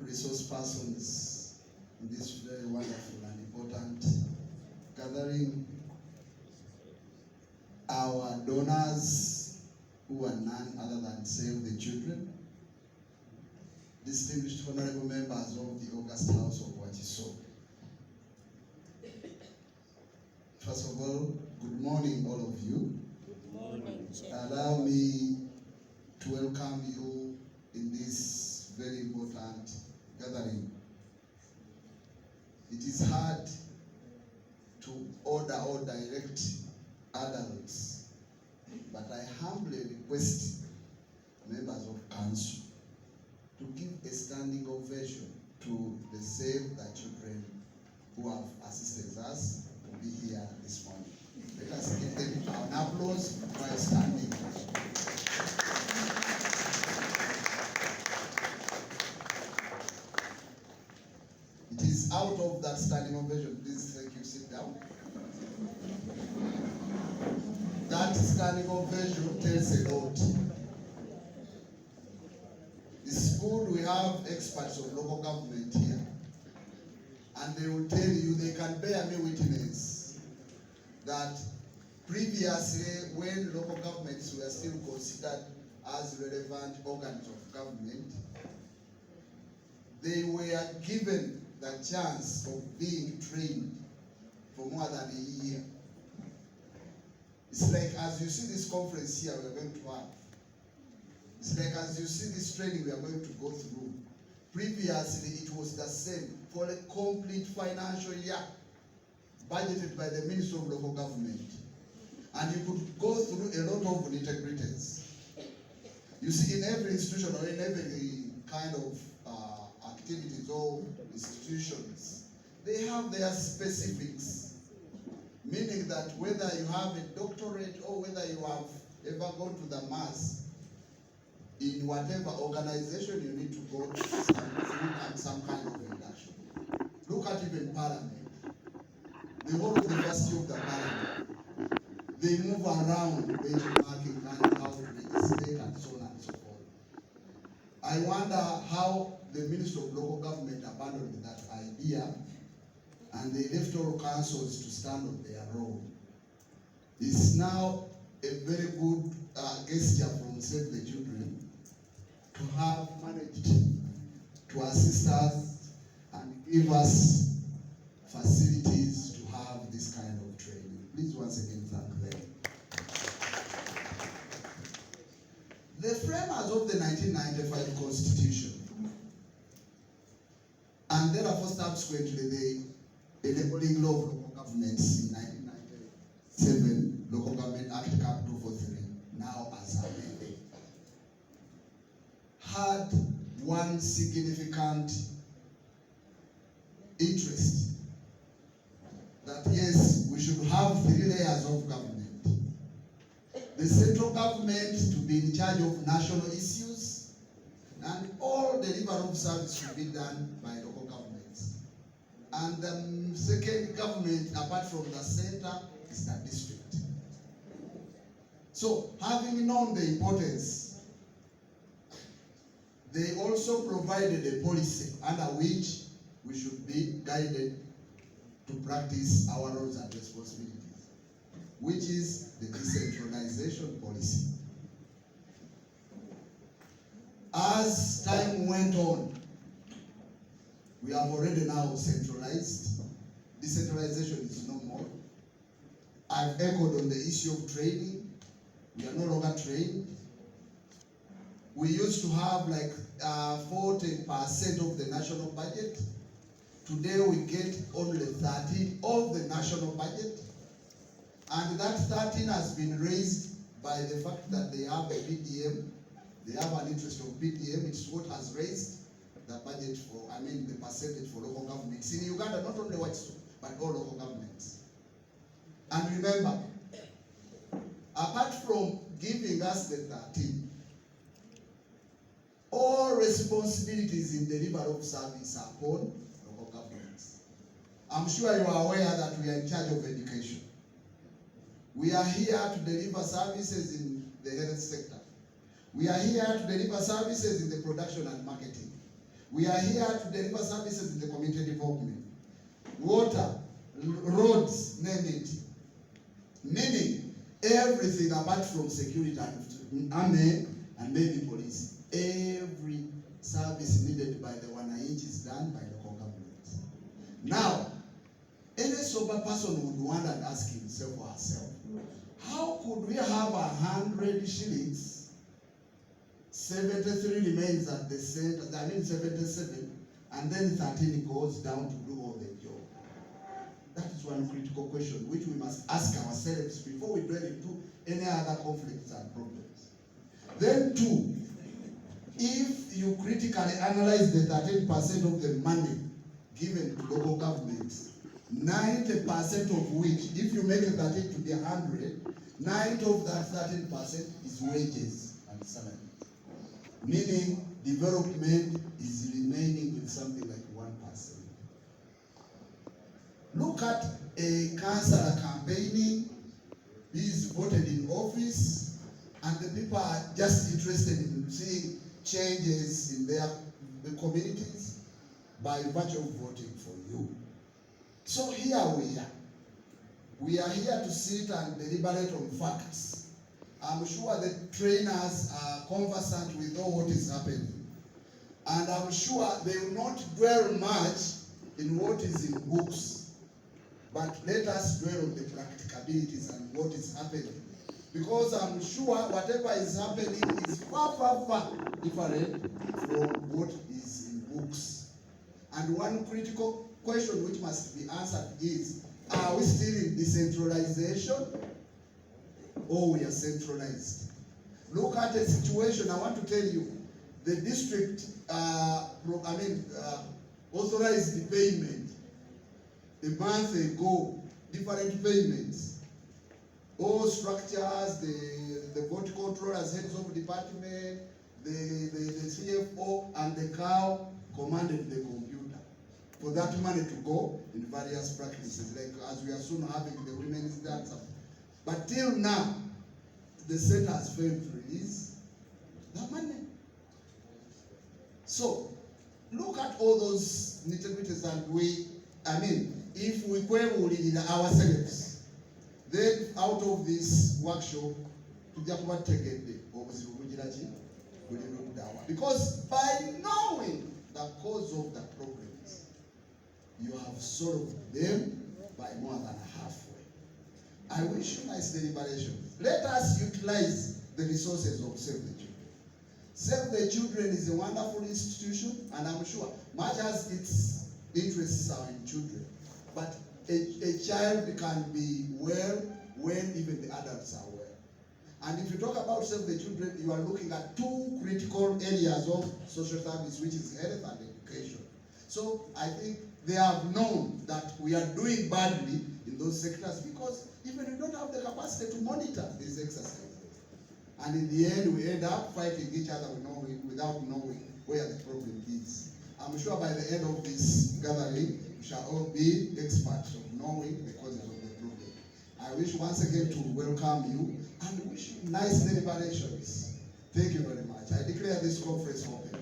resource persons in this very wonderful and important gathering, our donors who are none other than Save the Children, distinguished honorable members of the August House of Wachiso. First of all, good morning all of you. Good morning, Chair. Allow me to welcome you in this very important gathering. It is hard to order or direct adults, but I humbly request members of council to give a standing ovation to the Save the Children who have assisted us to be here this morning. Let us give them an applause while standing. It is out of that standing ovation. Please, thank you. Sit down. That standing ovation tells a lot. It's good we have experts of local government here, and they will tell you, they can bear me witness that previously, when local governments were still considered as relevant organs of government, they were given the chance of being trained for more than a year. It's like, as you see this conference here we're going to have, it's like as you see this training we are going to go through. Previously, it was the same for a complete financial year, budgeted by the Ministry of Local Government. And you could go through a lot of nitty-gritties. You see, in every institution or in every kind of activities or institutions, they have their specifics. Meaning that whether you have a doctorate or whether you have ever gone to the mass, in whatever organization you need to go through some kind of induction. Look at even Parliament. The whole of the University of the Parliament, they move around benchmarking, learning how to legislate and so on and so forth. I wonder how the Ministry of Local Government abandoned that idea and they left all councils to stand on their role. It's now a very good gesture from Save the Children to have managed to assist us and give us facilities to have this kind of training. Please once again thank them. The framers of the 1995 Constitution and thereafter subsequently the enabling law of local governments in 1997, Local Government Act Cap 243, now as amended, had one significant interest, that yes, we should have 3 layers of government. The central government to be in charge of national issues, and all delivery of service should be done by local governments. And the second government, apart from the center, is the district. So, having known the importance, they also provided a policy under which we should be guided to practice our roles and responsibilities, which is the decentralization policy. As time went on, we have already now centralized. Decentralization is no more. I've echoed on the issue of training. We are no longer trained. We used to have like 40% of the national budget. Today we get only 13% of the national budget. And that 13% has been raised by the fact that they have a PDM. They have an interest of PDM. It's what has raised the budget for, the percentage for local governments. In Uganda, not only Wachiso, but all local governments. And remember, apart from giving us the 13%, all responsibilities in delivery of service are upon local governments. I'm sure you are aware that we are in charge of education. We are here to deliver services in the health sector. We are here to deliver services in the production and marketing. We are here to deliver services in the community development. Water, roads, name it. Meaning everything apart from security and army and maybe police. Every service needed by the wananchi is done by local government. Now, any sober person would wonder and ask himself or herself, how could we have 100 shillings, 73 remains at the center, 77, and then 13 goes down to do all the job? That is one critical question which we must ask ourselves before we dwell into any other conflicts and problems. Then two, if you critically analyze the 13% of the money given to local governments, 90% of which, if you make 13 to be 100, 90 of that 13% is wages and salary. Meaning development is remaining with something like 1%. Look at a councillor campaigning, he is voted in office, and the people are just interested in seeing changes in their communities by virtue of voting for you. So here we are. We are here to sit and deliberate on facts. I'm sure the trainers are conversant with all what is happening. And I'm sure they will not dwell much in what is in books. But let us dwell on the practicalities and what is happening. Because I'm sure whatever is happening is far, far, far different from what is in books. And one critical question which must be answered is, are we still in decentralization or we are centralized? Look at the situation. I want to tell you, the district authorized the payment a month ago, different payments. All structures, the vote controllers, heads of department, the CFO and the cow commanded the computer for that money to go in various practices, like as we are soon having the women's dance. But till now, the state has failed to release the money. So, look at all those nitty-gritties, and if we query ourselves, then out of this workshop, because by knowing the cause of the problems, you have solved them by more than halfway. I wish you nice deliberation. Let us utilize the resources of Save the Children. Save the Children is a wonderful institution, and I'm sure much as its interests are in children, but a child can be well when even the adults are well. And if you talk about Save the Children, you are looking at two critical areas of social service, which is health and education. So I think they have known that we are doing badly in those sectors because even we don't have the capacity to monitor these exercises. And in the end, we end up fighting each other without knowing where the problem is. I'm sure by the end of this gathering, we shall all be experts of knowing the causes of the problem. I wish once again to welcome you and wish you nice deliberations. Thank you very much. I declare this conference open.